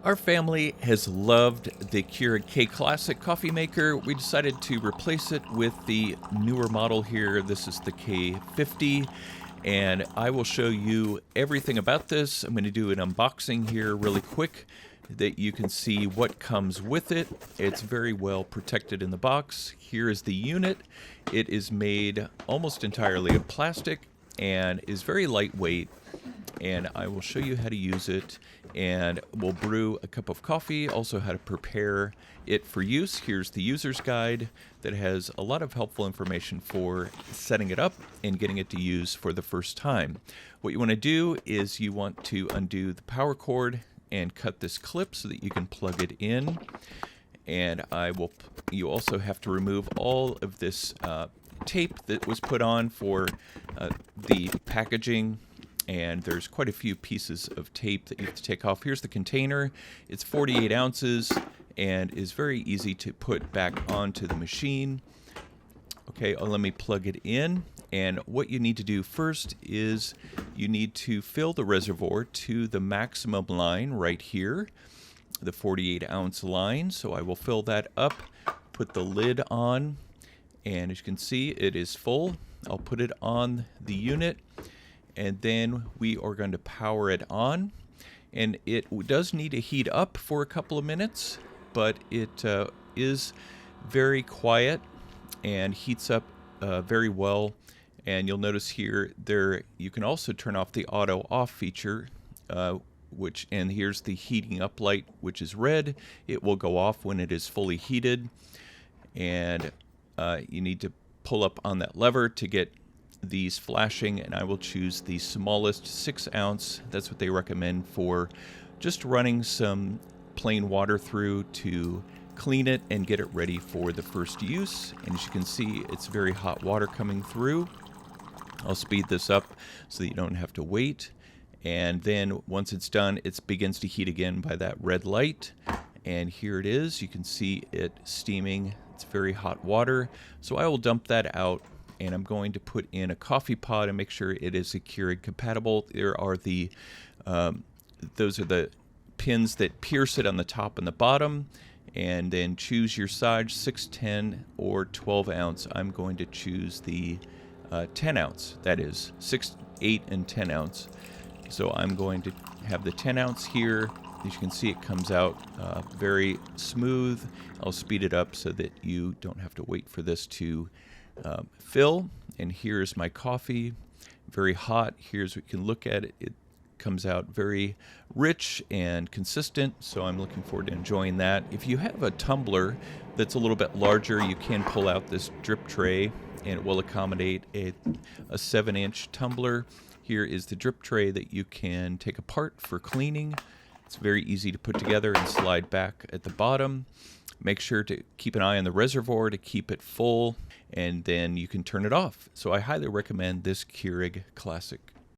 Our family has loved the Keurig K Classic coffee maker. We decided to replace it with the newer model here. This is the K50, and I will show you everything about this. I'm going to do an unboxing here really quick that you can see what comes with it. It's very well protected in the box. Here is the unit. It is made almost entirely of plastic and is very lightweight, and I will show you how to use it, and we'll brew a cup of coffee, also how to prepare it for use. Here's the user's guide that has a lot of helpful information for setting it up and getting it to use for the first time. What you want to do is you want to undo the power cord and cut this clip so that you can plug it in. And you also have to remove all of this tape that was put on for the packaging, and there's quite a few pieces of tape that you have to take off. Here's the container. It's 48 ounces and is very easy to put back onto the machine. Okay, let me plug it in. And what you need to do first is you need to fill the reservoir to the maximum line right here, the 48 ounce line. So I will fill that up, put the lid on, and as you can see, it is full. I'll put it on the unit, and then we are going to power it on. And it does need to heat up for a couple of minutes, but it is very quiet and heats up very well. And you'll notice here you can also turn off the auto off feature, and here's the heating up light, which is red. It will go off when it is fully heated, and you need to pull up on that lever to get these flashing, and I will choose the smallest 6 ounce. That's what they recommend for just running some plain water through to clean it and get it ready for the first use. And as you can see, it's very hot water coming through. I'll speed this up so that you don't have to wait. And then once it's done, it begins to heat again by that red light. And here it is. You can see it steaming. It's very hot water. So I will dump that out, and I'm going to put in a coffee pod and make sure it is a Keurig compatible. There are those are the pins that pierce it on the top and the bottom. And then choose your size, 6, 10, or 12 ounce. I'm going to choose the 10 ounce, that is 6, 8, and 10 ounce. So I'm going to have the 10 ounce here. As you can see, it comes out very smooth. I'll speed it up so that you don't have to wait for this to fill. And here's my coffee, very hot. Here's what you can look at. It comes out very rich and consistent, so I'm looking forward to enjoying that. If you have a tumbler that's a little bit larger, you can pull out this drip tray, and it will accommodate a 7-inch tumbler. Here is the drip tray that you can take apart for cleaning. It's very easy to put together and slide back at the bottom. Make sure to keep an eye on the reservoir to keep it full, and then you can turn it off. So I highly recommend this Keurig Classic.